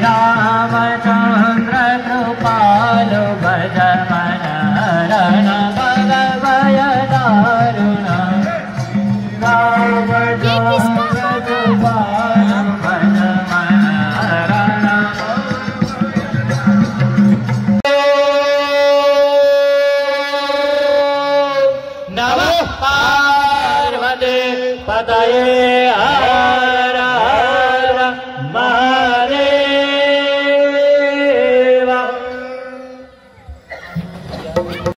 रामचंद्र कृपालु भज मन हरण भव भय दारुण रामचंद्र कृपालु भज मन हरण। नमः पार्वती पतये।